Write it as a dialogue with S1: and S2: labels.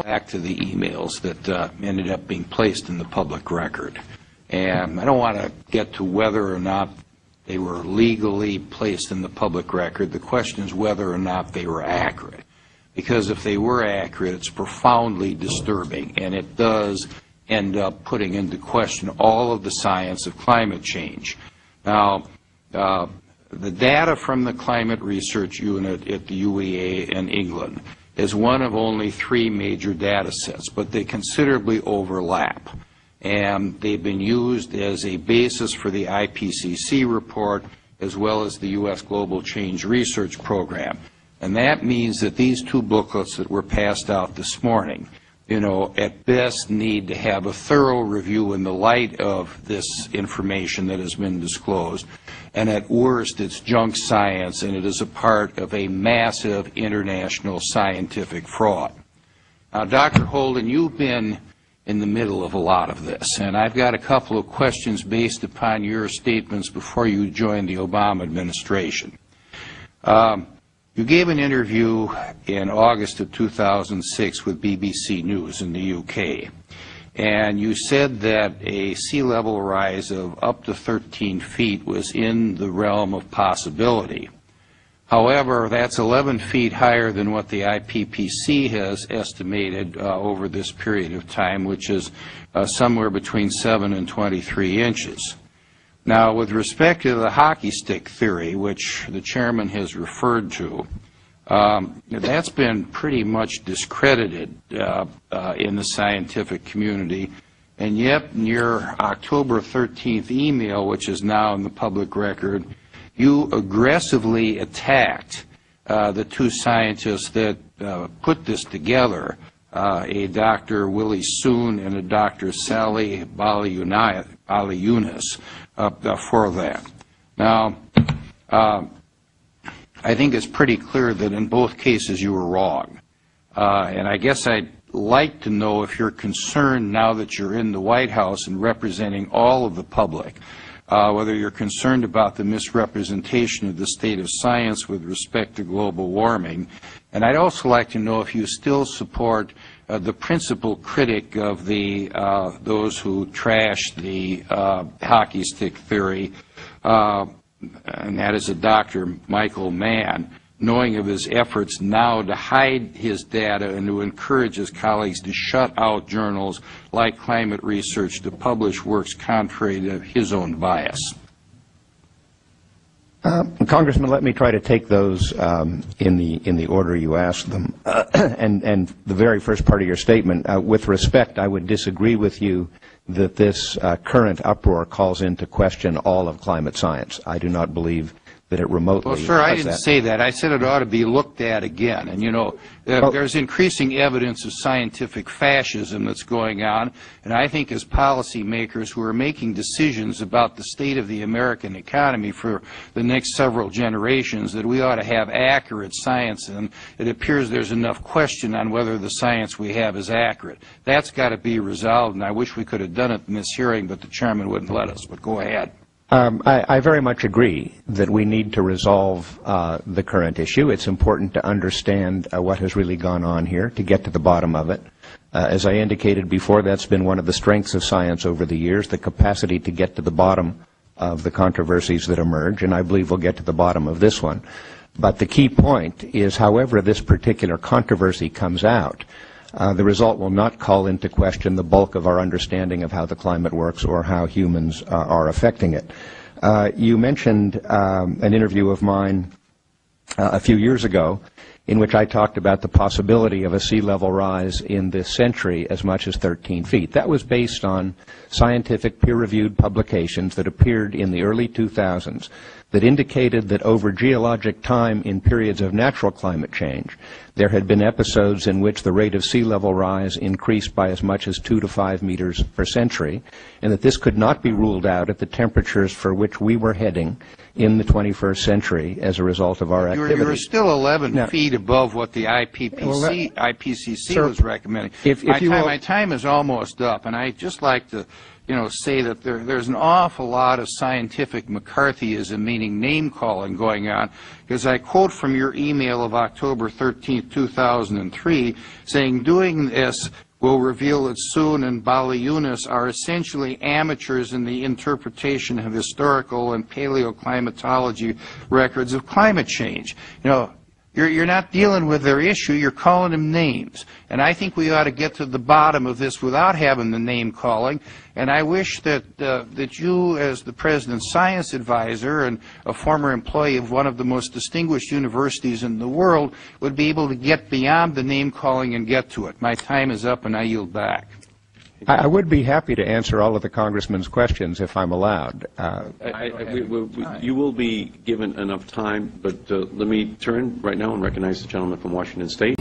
S1: back to the emails that ended up being placed in the public record. And I don't want to get to whether or not they were legally placed in the public record. The question is whether or not they were accurate. Because if they were accurate, it's profoundly disturbing, and it does end up putting into question all of the science of climate change. Now, the data from the Climate Research Unit at the UEA in England is one of only 3 major data sets, but they considerably overlap. And they've been used as a basis for the IPCC report as well as the U.S. Global Change Research Program. And that means that these 2 booklets that were passed out this morning, at best need to have a thorough review in the light of this information that has been disclosed. And at worst, it's junk science, and it is a part of a massive international scientific fraud. Now, Dr. Holden, you've been in the middle of a lot of this, and I've got a couple of questions based upon your statements before you joined the Obama administration. You gave an interview in August of 2006 with BBC News in the UK, and you said that a sea level rise of up to 13 feet was in the realm of possibility. However, that's 11 feet higher than what the IPCC has estimated over this period of time, which is somewhere between 7 and 23 inches. Now, with respect to the hockey stick theory, which the chairman has referred to, that's been pretty much discredited in the scientific community, and yet in your October 13th email, which is now in the public record, you aggressively attacked the 2 scientists that put this together, a Dr. Willie Soon and a Dr. Sally Baliunas, for that. Now, I think it's pretty clear that in both cases you were wrong. And I guess I'd like to know if you're concerned now that you're in the White House and representing all of the public, whether you're concerned about the misrepresentation of the state of science with respect to global warming. And I'd also like to know if you still support the principal critic of the those who trash the hockey stick theory, and that is a Dr. Michael Mann, knowing of his efforts now to hide his data and to encourage his colleagues to shut out journals like Climate Research to publish works contrary to his own bias.
S2: Congressman, let me try to take those in the order you asked them. And the very first part of your statement, with respect, I would disagree with you that this current uproar calls into question all of climate science. I do not believe that it remotely
S1: Well, sir, I didn't say that. I said it ought to be looked at again. And, there's increasing evidence of scientific fascism that's going on. And I think as policymakers who are making decisions about the state of the American economy for the next several generations, that we ought to have accurate science. And it appears there's enough question on whether the science we have is accurate. That's got to be resolved. And I wish we could have done it in this hearing, but the chairman wouldn't let us. But go ahead.
S2: I very much agree that we need to resolve the current issue. It's important to understand what has really gone on here, to get to the bottom of it. As I indicated before, that's been one of the strengths of science over the years, the capacity to get to the bottom of the controversies that emerge, and I believe we'll get to the bottom of this one. But the key point is, however this particular controversy comes out, the result will not call into question the bulk of our understanding of how the climate works or how humans are affecting it. You mentioned an interview of mine a few years ago in which I talked about the possibility of a sea level rise in this century as much as 13 feet. That was based on scientific peer-reviewed publications that appeared in the early 2000s that indicated that over geologic time in periods of natural climate change, there had been episodes in which the rate of sea level rise increased by as much as 2 to 5 meters per century, and that this could not be ruled out at the temperatures for which we were heading in the 21st century as a result of our activity.
S1: You're still 11 feet above what the IPCC was recommending. My time is almost up, and I'd just like to say that there's an awful lot of scientific McCarthyism, meaning name-calling, going on, because I quote from your email of October 13, 2003, saying, "Doing this will reveal that Soon and Baliunas are essentially amateurs in the interpretation of historical and paleoclimatology records of climate change." You're not dealing with their issue, you're calling them names. And I think we ought to get to the bottom of this without having the name calling. And I wish that you, as the President's science advisor and a former employee of one of the most distinguished universities in the world, would be able to get beyond the name calling and get to it. My time is up and I yield back.
S2: I would be happy to answer all of the Congressman's questions if I'm allowed.
S3: You will be given enough time, but let me turn right now and recognize the gentleman from Washington State.